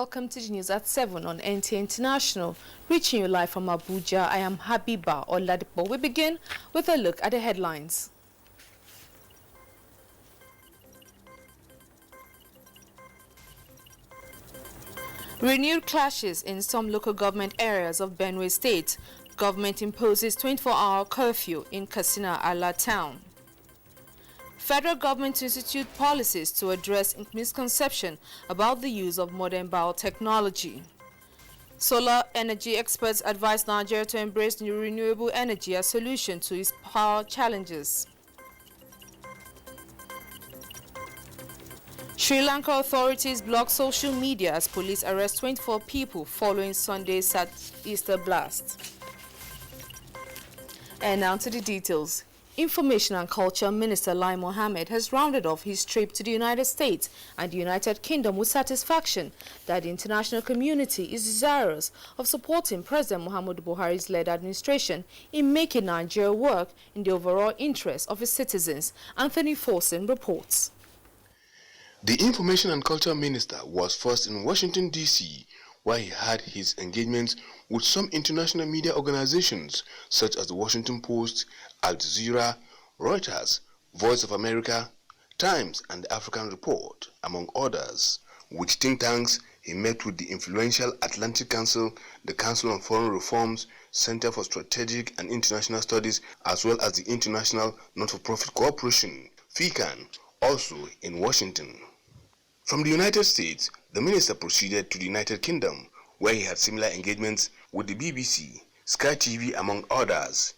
welcome to the news at 7 on NTA International. Reaching you live from Abuja, I am Habiba Oladipo. We begin with a look at the headlines. Renewed clashes in some local government areas of Benue State. Government imposes 24-hour curfew in Katsina-Ala town. Federal government to institute policies to address misconception about the use of modern biotechnology. Solar energy experts advise Nigeria to embrace new renewable energy as solution to its power challenges. Sri Lanka authorities block social media as police arrest 24 people following Sunday's Southeaster blast. And now to the details. Information and Culture Minister Lai Mohammed has rounded off his trip to the United States and the United Kingdom with satisfaction that the international community is desirous of supporting President Muhammadu Buhari's led administration in making Nigeria work in the overall interest of its citizens. Anthony Forsen reports. The Information and Culture Minister was first in Washington, D.C., where he had his engagements with some international media organizations such as the Washington Post, Al Jazeera, Reuters, Voice of America, Times, and the African Report, among others. With think tanks, he met with the influential Atlantic Council, the Council on Foreign Reforms, Center for Strategic and International Studies, as well as the International Not-for-Profit Corporation, FICAN, also in Washington. From the United States, the minister proceeded to the United Kingdom, where he had similar engagements with the BBC, Sky TV, among others.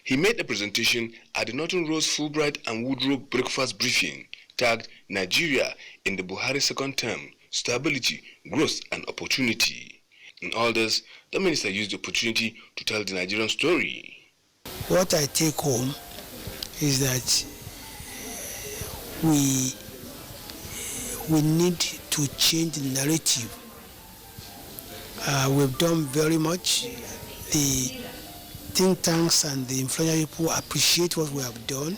He made a presentation at the Norton Rose Fulbright and Woodrow Breakfast Briefing, tagged Nigeria in the Buhari second term, stability, growth and opportunity. In all this, the minister used the opportunity to tell the Nigerian story. What I take home is that we need to change the narrative. We've done very much. The think tanks and the influential people appreciate what we have done.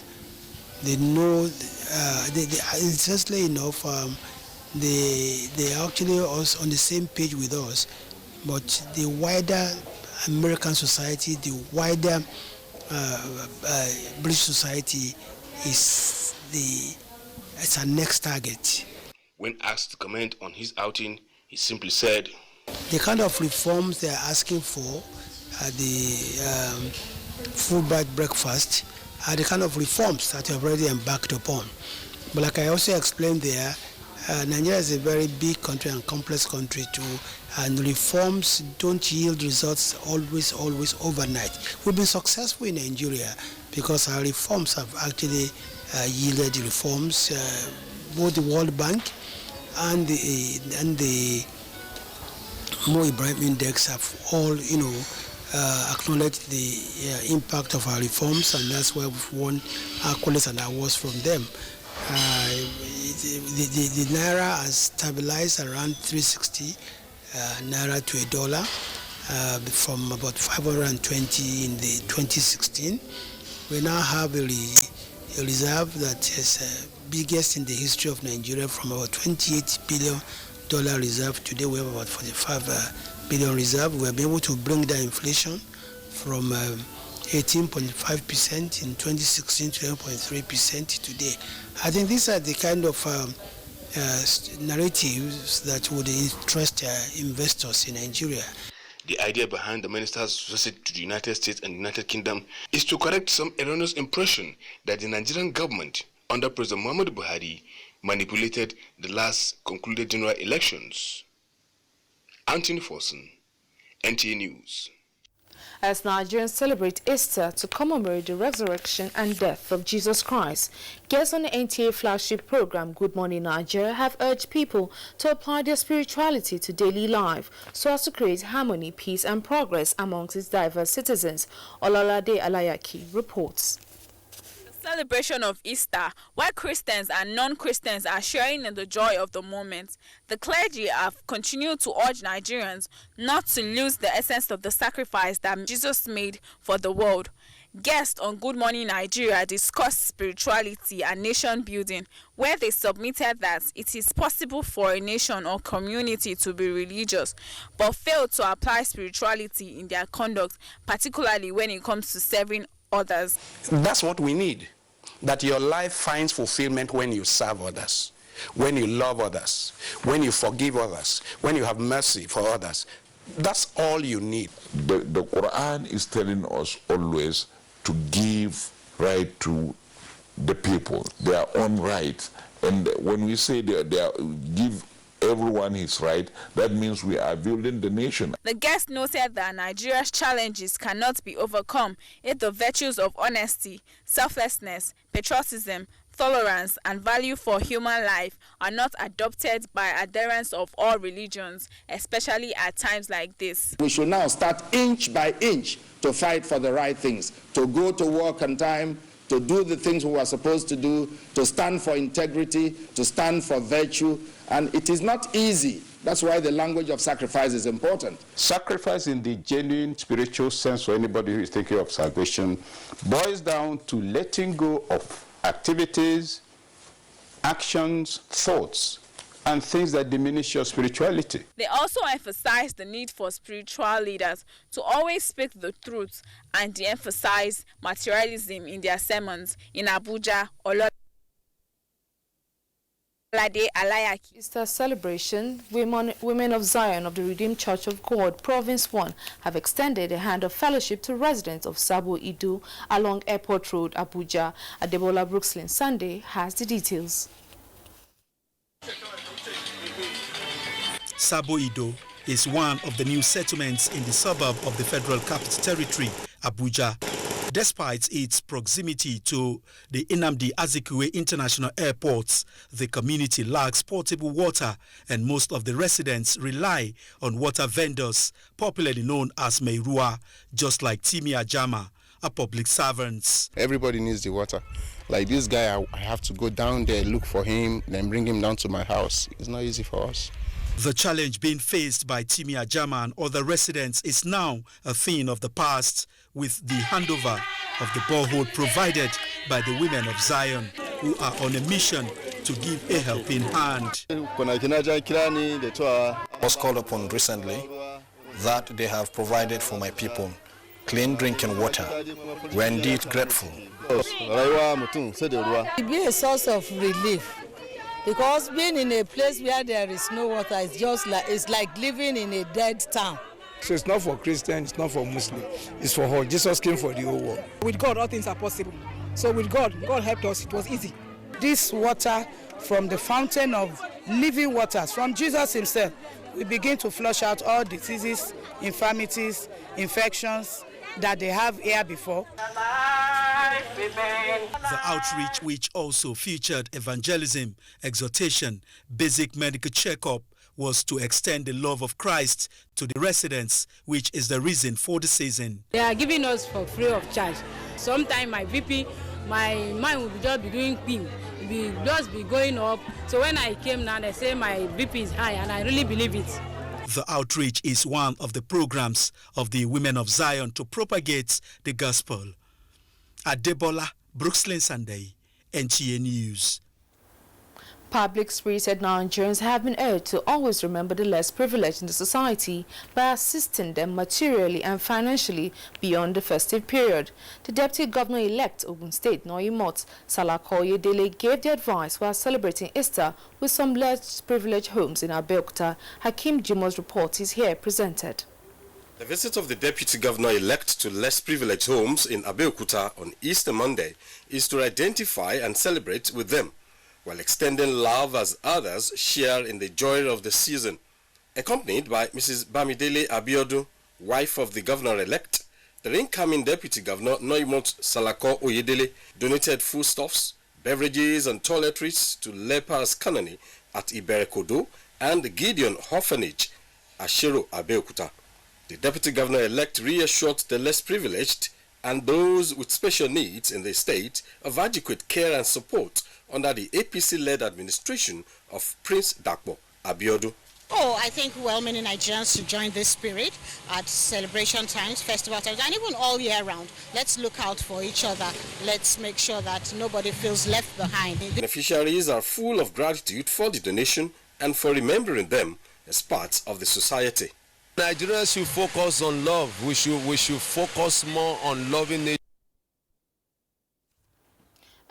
They know, interestingly enough, they are actually also on the same page with us, but the wider American society, the wider British society it's our next target. When asked to comment on his outing, he simply said, the kind of reforms they are asking for at the Fulbright breakfast are the kind of reforms that we have already embarked upon. But like I also explained there, Nigeria is a very big country and complex country too, and reforms don't yield results always overnight. We've been successful in Nigeria because our reforms have actually yielded reforms. Both the World Bank and the Mo Ibrahim Index have all, acknowledged the impact of our reforms, and that's why we've won accolades and awards from them. The naira has stabilized around 360 naira to $1 from about 520 in the 2016. We now have a reserve that is biggest in the history of Nigeria, from about $28 billion reserve. Today we have about 45 billion reserve. We have been able to bring down inflation from 18.5% in 2016 to 11.3% today. I think these are the kind of narratives that would interest investors in Nigeria. The idea behind the minister's visit to the United States and United Kingdom is to correct some erroneous impression that the Nigerian government under President Muhammadu Buhari manipulated the last concluded general elections. Anthony Forsen, NTA News. As Nigerians celebrate Easter to commemorate the resurrection and death of Jesus Christ, guests on the NTA flagship program Good Morning Nigeria have urged people to apply their spirituality to daily life so as to create harmony, peace and progress amongst its diverse citizens. Olalade Alayaki reports. Celebration of Easter, where Christians and non-Christians are sharing in the joy of the moment, the clergy have continued to urge Nigerians not to lose the essence of the sacrifice that Jesus made for the world. Guests on Good Morning Nigeria discussed spirituality and nation building, where they submitted that it is possible for a nation or community to be religious, but fail to apply spirituality in their conduct, particularly when it comes to serving others. That's what we need, that your life finds fulfillment when you serve others, when you love others, when you forgive others, when you have mercy for others. That's all you need. The Quran is telling us always to give right to the people, their own rights. And when we say they give everyone his right, that means we are building the nation. The guest noted that Nigeria's challenges cannot be overcome if the virtues of honesty, selflessness, patriotism, tolerance, and value for human life are not adopted by adherents of all religions, especially at times like this. We should now start inch by inch to fight for the right things, to go to work on time, to do the things we are supposed to do, to stand for integrity, to stand for virtue. And it is not easy. That's why the language of sacrifice is important. Sacrifice in the genuine spiritual sense for anybody who is thinking of salvation boils down to letting go of activities, actions, thoughts, and things that diminish your spirituality. They also emphasized the need for spiritual leaders to always speak the truth and de-emphasize materialism in their sermons in Abuja, Ololade Alayaki. Easter celebration, Women of Zion of the Redeemed Church of God, Province 1, have extended a hand of fellowship to residents of Sabo Ido along Airport Road, Abuja. Adebola Brookslyn Sunday has the details. Sabo Ido is one of the new settlements in the suburb of the Federal Capital Territory, Abuja. Despite its proximity to the Nnamdi Azikiwe International Airport, the community lacks potable water, and most of the residents rely on water vendors, popularly known as Meirua, just like Timi Ajama, a public servant. Everybody needs the water. Like this guy, I have to go down there, look for him, then bring him down to my house. It's not easy for us. The challenge being faced by Timi Ajama and other residents is now a thing of the past, with the handover of the borehole provided by the Women of Zion, who are on a mission to give a helping hand. I was called upon recently that they have provided for my people clean drinking water. We're indeed grateful. It be a source of relief, because being in a place where there is no water is just like, it's like living in a dead town. So it's not for Christians, it's not for Muslims, it's for all. Jesus came for the whole world. With God, all things are possible. So with God helped us, it was easy. This water from the fountain of living waters, from Jesus himself, we begin to flush out all diseases, infirmities, infections that they have here before. The outreach, which also featured evangelism, exhortation, basic medical checkup, was to extend the love of Christ to the residents, which is the reason for the season. They are giving us for free of charge. Sometimes my BP, my mind will just be doing ping, will just be going up. So when I came now, they say my BP is high, and I really believe it. The outreach is one of the programs of the Women of Zion to propagate the gospel. Adebola Brookslyn Sunday, NTA News. Public-spirited Nigerians have been urged to always remember the less privileged in the society by assisting them materially and financially beyond the festive period. The Deputy Governor-elect Ogun State, Noyimot Salako Oyedele, gave the advice while celebrating Easter with some less privileged homes in Abeokuta. Hakeem Jimo's report is here presented. The visit of the Deputy Governor-elect to less privileged homes in Abeokuta on Easter Monday is to identify and celebrate with them, while extending love as others share in the joy of the season. Accompanied by Mrs. Bamidele Abiodun, wife of the governor-elect, the incoming Deputy Governor Noimot Salako Oyedele donated foodstuffs, beverages and toiletries to lepers colony at Iberekodo and the Gideon Orphanage, Ashero, Abeokuta. The Deputy Governor-elect reassured the less privileged and those with special needs in the state of adequate care and support under the APC-led administration of Prince Dakpo Abiodun. Oh, I think well-meaning Nigerians should join this spirit at celebration times, festival times, and even all year round. Let's look out for each other. Let's make sure that nobody feels left behind. Beneficiaries are full of gratitude for the donation and for remembering them as parts of the society. Nigerians should focus on love. We should focus more on loving nature.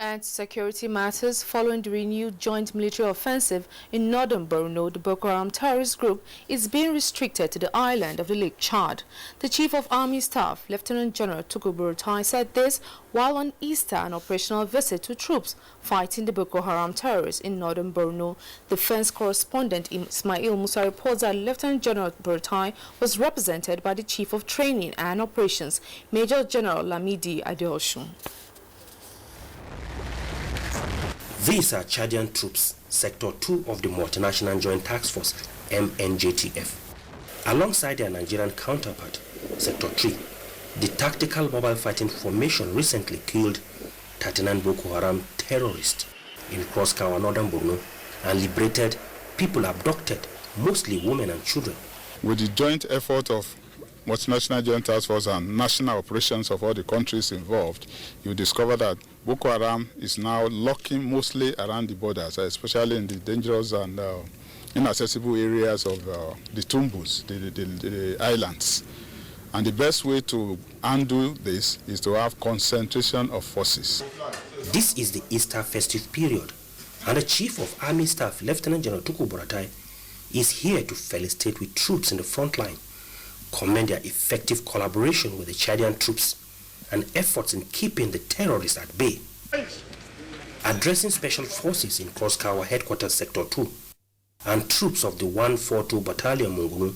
And security matters following the renewed joint military offensive in northern Borno, the Boko Haram terrorist group is being restricted to the island of the Lake Chad. The Chief of Army Staff, Lieutenant General Tukur Buratai, said this while on Easter, an operational visit to troops fighting the Boko Haram terrorists in northern Borno. Defense correspondent Ismail Musa reports that Lieutenant General Buratai was represented by the Chief of Training and Operations, Major General Lamidi Adeosun. These are Chadian troops, Sector 2 of the Multinational Joint Task Force, MNJTF. Alongside their Nigerian counterpart, Sector 3, the Tactical Mobile Fighting Formation recently killed 39 Boko Haram terrorists in Cross-Kawa, northern Borno, and liberated people abducted, mostly women and children. With the joint effort of Multinational Joint Task Force and national operations of all the countries involved, you discover that Boko Haram is now lurking mostly around the borders, especially in the dangerous and inaccessible areas of the Tumbus, the islands. And the best way to undo this is to have concentration of forces. This is the Easter festive period, and the Chief of Army Staff, Lieutenant General Tukur Buratai, is here to felicitate with troops in the front line, commend their effective collaboration with the Chadian troops and efforts in keeping the terrorists at bay. Addressing special forces in Cross-Kawa Headquarters Sector 2 and troops of the 142 Battalion Mungunu,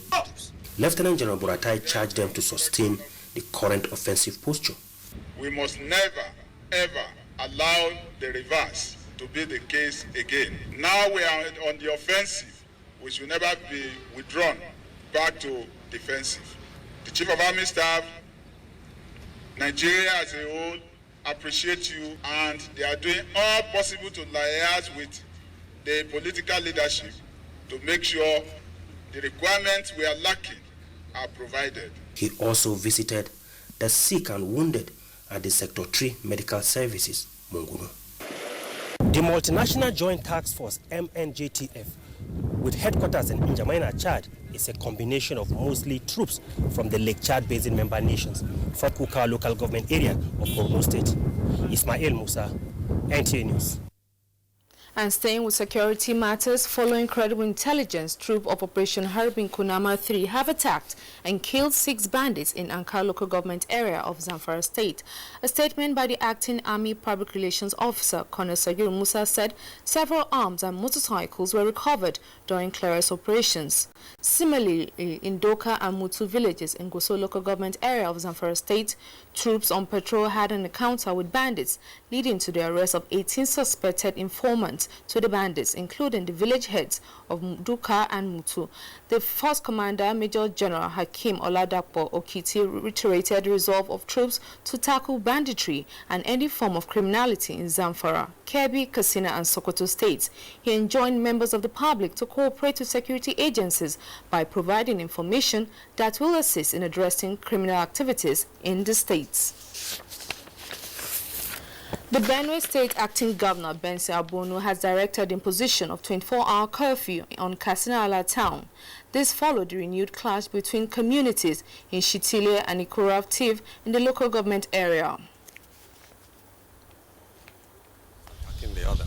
Lieutenant General Buratai charged them to sustain the current offensive posture. We must never, ever allow the reverse to be the case again. Now we are on the offensive. We should never be withdrawn back to defensive. The Chief of Army Staff, Nigeria as a whole, appreciate you, and they are doing all possible to liaise with the political leadership to make sure the requirements we are lacking are provided. He also visited the sick and wounded at the Sector 3 Medical Services, Mungunu. The Multinational Joint Task Force, MNJTF, with headquarters in N'Djamena, Chad, is a combination of mostly troops from the Lake Chad Basin member nations from Kuka local government area of Borno State. Ismail Musa, NTA News. And staying with security matters, following credible intelligence, troops of Operation Harbin Kunama 3 have attacked and killed 6 bandits in Ankara local government area of Zamfara state. A statement by the acting Army Public Relations Officer, Colonel Sagir Musa, said several arms and motorcycles were recovered during clearance operations. Similarly, in Doka and Mutu villages in Goso local government area of Zamfara state, troops on patrol had an encounter with bandits, leading to the arrest of 18 suspected informants to the bandits, including the village heads of Duka and Mutu. The Force Commander, Major General Hakim Oladapo Okiti, reiterated the resolve of troops to tackle banditry and any form of criminality in Zamfara, Kebbi, Katsina, and Sokoto states. He enjoined members of the public to cooperate with security agencies by providing information that will assist in addressing criminal activities in the states. The Benue State Acting Governor, Benson Abonu, has directed the imposition of 24-hour curfew on Katsina Ala town. This followed the renewed clash between communities in Shitile and Ikura Tiv in the local government area. In the other.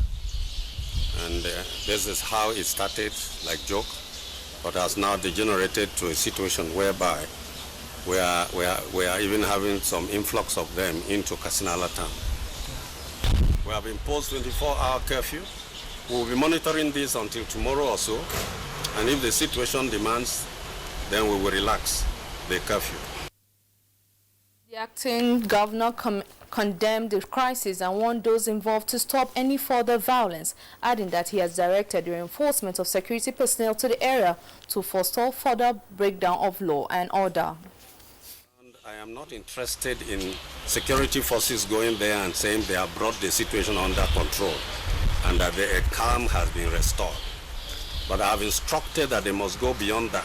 And this is how it started, like joke, but has now degenerated to a situation whereby we are even having some influx of them into Katsina Ala town. We have imposed 24-hour curfew. We will be monitoring this until tomorrow or so, and if the situation demands, then we will relax the curfew. The acting governor condemned the crisis and warned those involved to stop any further violence, adding that he has directed the reinforcement of security personnel to the area to forestall further breakdown of law and order. I am not interested in security forces going there and saying they have brought the situation under control and that the calm has been restored. But I have instructed that they must go beyond that.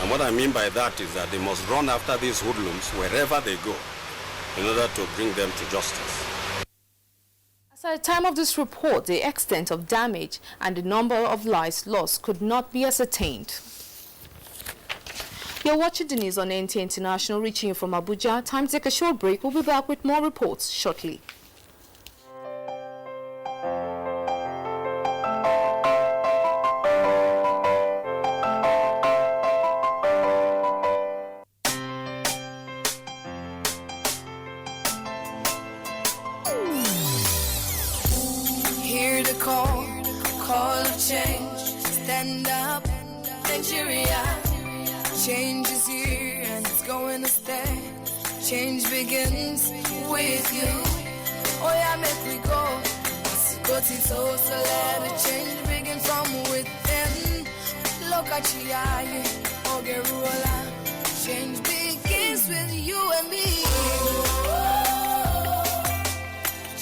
And what I mean by that is that they must run after these hoodlums wherever they go in order to bring them to justice. As at the time of this report, the extent of damage and the number of lives lost could not be ascertained. You're watching the news on NTA International, reaching you from Abuja. Time to take a short break. We'll be back with more reports shortly. Hear the call of change. Stand up, Nigeria. Change is here and it's going to stay. Change begins with you. Oh yeah, make we go. Go to so let the change begin from within. Look at you, Ogerola. Change begins with you and me.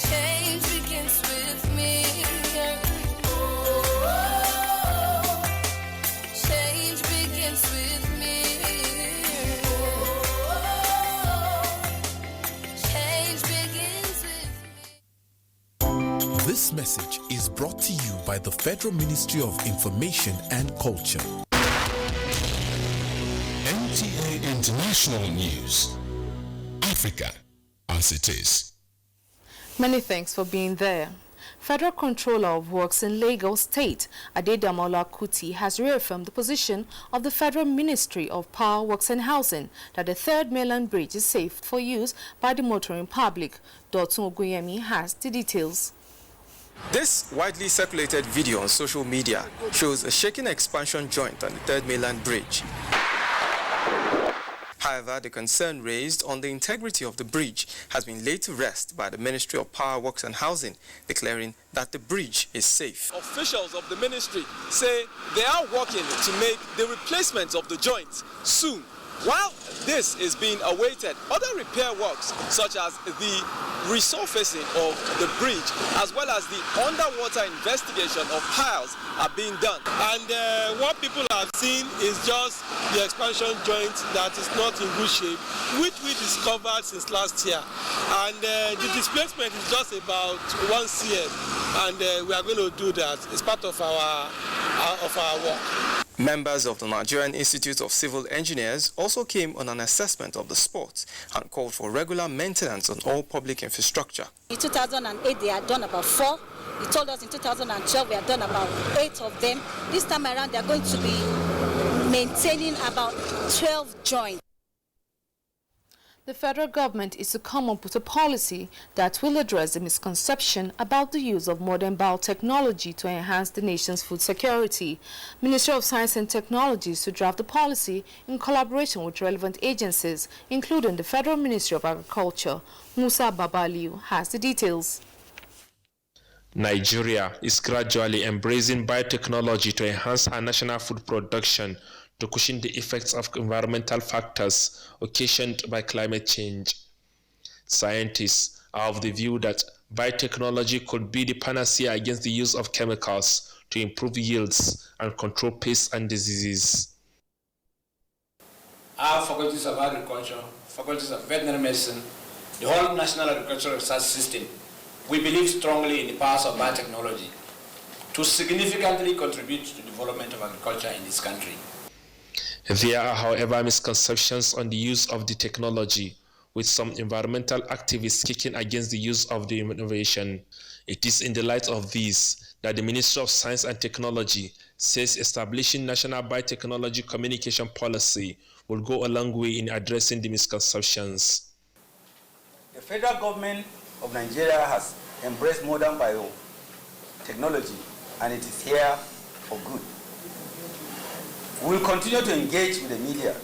Change begins with me. Change begins with me. Change begins with me. This message is brought to you by the Federal Ministry of Information and Culture. NTA International News. Africa as it is. Many thanks for being there. Federal Controller of Works in Lagos State, Adedamola Kuti, has reaffirmed the position of the Federal Ministry of Power, Works and Housing that the third mainland bridge is safe for use by the motoring public. Dotun Oguyemi has the details. This widely circulated video on social media shows a shaking expansion joint on the third mainland bridge. However, the concern raised on the integrity of the bridge has been laid to rest by the Ministry of Power, Works and Housing, declaring that the bridge is safe. Officials of the ministry say they are working to make the replacement of the joint soon. While this is being awaited, other repair works such as the resurfacing of the bridge as well as the underwater investigation of piles are being done. And what people have seen is just the expansion joint that is not in good shape, which we discovered since last year. And the displacement is just about 1 cm, and we are going to do that. It's part of our work. Members of the Nigerian Institute of Civil Engineers also came on an assessment of the spot and called for regular maintenance on all public infrastructure. In 2008, they had done about 4. He told us in 2012 we had done about 8 of them. This time around, they are going to be maintaining about 12 joints. The federal government is to come up with a policy that will address the misconception about the use of modern biotechnology to enhance the nation's food security. Ministry of Science and Technology is to draft the policy in collaboration with relevant agencies, including the Federal Ministry of Agriculture. Musa Babaliu has the details. Nigeria is gradually embracing biotechnology to enhance our national food production, to cushion the effects of environmental factors occasioned by climate change. Scientists are of the view that biotechnology could be the panacea against the use of chemicals to improve yields and control pests and diseases. Our faculties of agriculture, faculties of veterinary medicine, the whole national agricultural research system, we believe strongly in the powers of biotechnology to significantly contribute to the development of agriculture in this country. There are, however, misconceptions on the use of the technology, with some environmental activists kicking against the use of the innovation. It is in the light of these that the Ministry of Science and Technology says establishing National Biotechnology Communication Policy will go a long way in addressing the misconceptions. The federal government of Nigeria has embraced modern biotechnology, and it is here for good. We will continue to engage with the media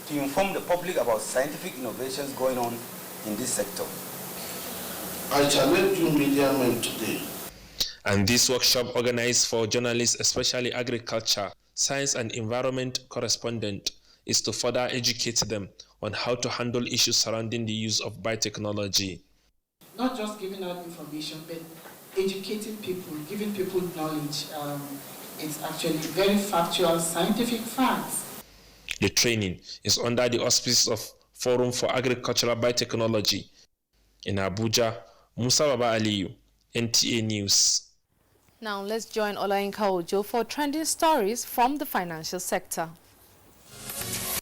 to inform the public about scientific innovations going on in this sector. I challenge you media men today. And this workshop, organized for journalists, especially agriculture, science and environment correspondent, is to further educate them on how to handle issues surrounding the use of biotechnology. Not just giving out information, but educating people, giving people knowledge, It's actually very factual, scientific facts. The training is under the auspices of Forum for Agricultural Biotechnology in Abuja. Musa Baba Aliyu, NTA News. Now let's join Olayinka Ojo for trending stories from the financial sector.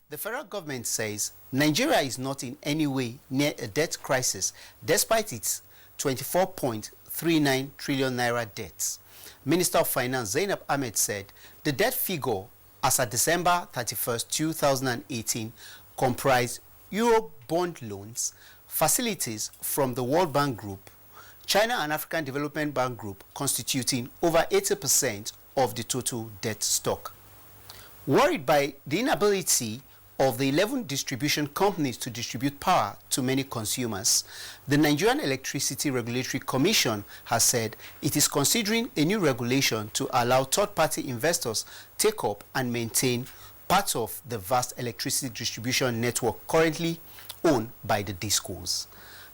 The federal government says Nigeria is not in any way near a debt crisis despite its 24.39 trillion naira debts. Minister of Finance Zainab Ahmed said the debt figure as of December 31st, 2018 comprised Euro bond loans, facilities from the World Bank Group, China and African Development Bank Group constituting over 80% of the total debt stock. Worried by the inability of the 11 distribution companies to distribute power to many consumers, the Nigerian Electricity Regulatory Commission has said it is considering a new regulation to allow third-party investors take up and maintain parts of the vast electricity distribution network currently owned by the DISCOs.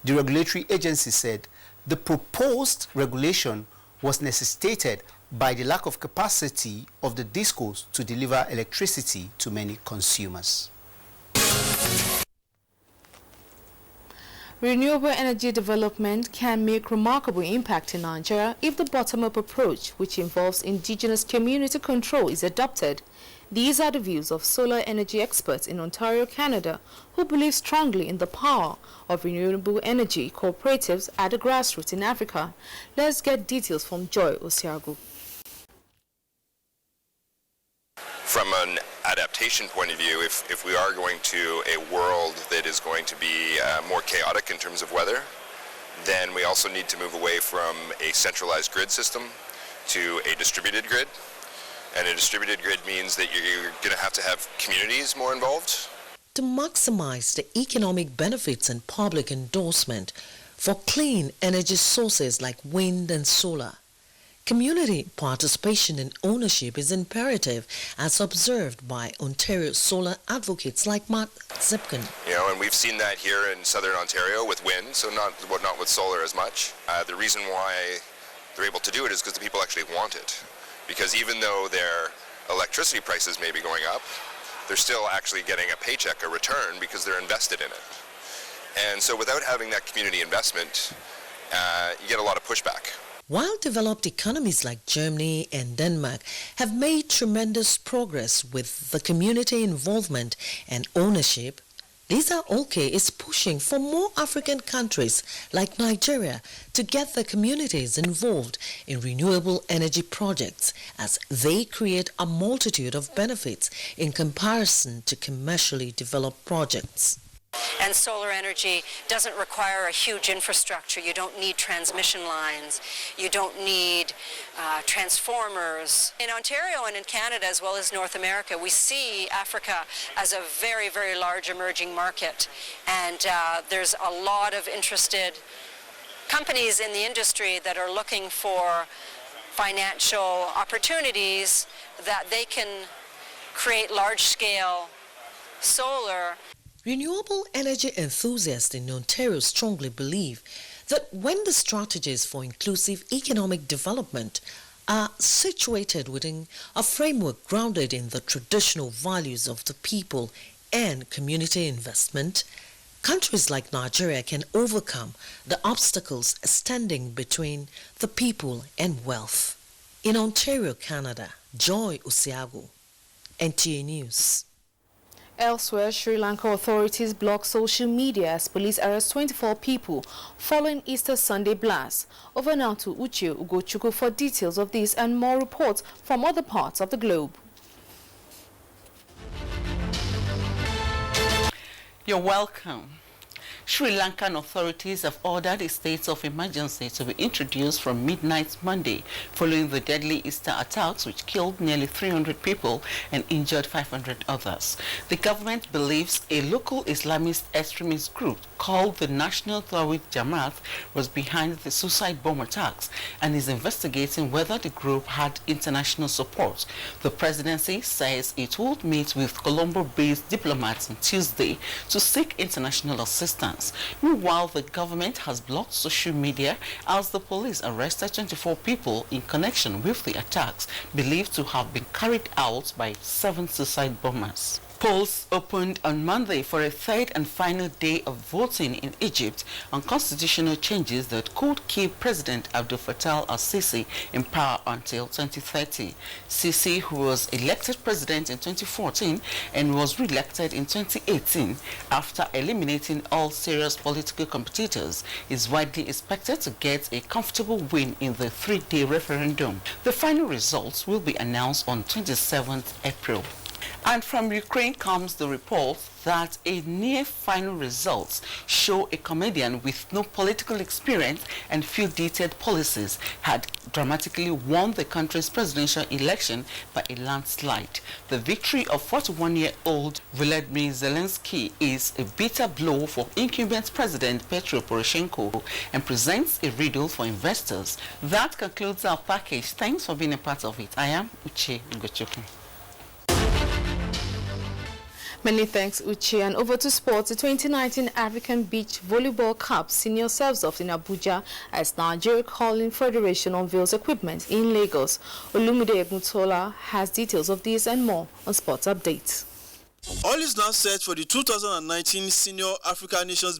The regulatory agency said the proposed regulation was necessitated by the lack of capacity of the DISCOs to deliver electricity to many consumers. Renewable energy development can make remarkable impact in Nigeria if the bottom-up approach, which involves indigenous community control, is adopted. These are the views of solar energy experts in Ontario, Canada, who believe strongly in the power of renewable energy cooperatives at the grassroots in Africa. Let's get details from Joy Osiagu. From an adaptation point of view, if we are going to a world that is going to be more chaotic in terms of weather, then we also need to move away from a centralized grid system to a distributed grid. And a distributed grid means that you're going to have communities more involved. To maximize the economic benefits and public endorsement for clean energy sources like wind and solar, community participation and ownership is imperative, as observed by Ontario solar advocates like Matt Zipkin. You know, and we've seen that here in southern Ontario with wind, so not with solar as much. The reason why they're able to do it is because the people actually want it. Because even though their electricity prices may be going up, they're still actually getting a paycheck, a return, because they're invested in it. And so without having that community investment, you get a lot of pushback. While developed economies like Germany and Denmark have made tremendous progress with the community involvement and ownership, Lisa Olke is pushing for more African countries like Nigeria to get the communities involved in renewable energy projects, as they create a multitude of benefits in comparison to commercially developed projects. And solar energy doesn't require a huge infrastructure. You don't need transmission lines. You don't need transformers. In Ontario and in Canada, as well as North America, we see Africa as a very, very large emerging market. And there's a lot of interested companies in the industry that are looking for financial opportunities that they can create large-scale solar. Renewable energy enthusiasts in Ontario strongly believe that when the strategies for inclusive economic development are situated within a framework grounded in the traditional values of the people and community investment, countries like Nigeria can overcome the obstacles standing between the people and wealth. In Ontario, Canada, Joy Osiagu, NTA News. Elsewhere, Sri Lanka authorities block social media as police arrest 24 people following Easter Sunday blast. Over now to Uche Ugochukwu for details of this and more reports from other parts of the globe. You're welcome. Sri Lankan authorities have ordered a state of emergency to be introduced from midnight Monday following the deadly Easter attacks which killed nearly 300 people and injured 500 others. The government believes a local Islamist extremist group called the National Tawhid Jamaat was behind the suicide bomb attacks and is investigating whether the group had international support. The presidency says it would meet with Colombo-based diplomats on Tuesday to seek international assistance. instance. Meanwhile, the government has blocked social media as the police arrested 24 people in connection with the attacks believed to have been carried out by 7 suicide bombers. Polls opened on Monday for a third and final day of voting in Egypt on constitutional changes that could keep President Abdel Fattah al-Sisi in power until 2030. Sisi, who was elected president in 2014 and was re-elected in 2018 after eliminating all serious political competitors, is widely expected to get a comfortable win in the 3-day referendum. The final results will be announced on 27th April. And from Ukraine comes the report that a near final results show a comedian with no political experience and few detailed policies had dramatically won the country's presidential election by a landslide. The victory of 41-year-old Volodymyr Zelensky is a bitter blow for incumbent President Petro Poroshenko and presents a riddle for investors. That concludes our package. Thanks for being a part of it. I am Uche Ngochukwu. Many thanks, Uche. And over to sports. The 2019 African Beach Volleyball Cup Senior Serves-Off in Abuja as Nigeria Curling Federation unveils equipment in Lagos. Olumide Eguntola has details of this and more on Sports Updates. All is now set for the 2019 Senior African Nations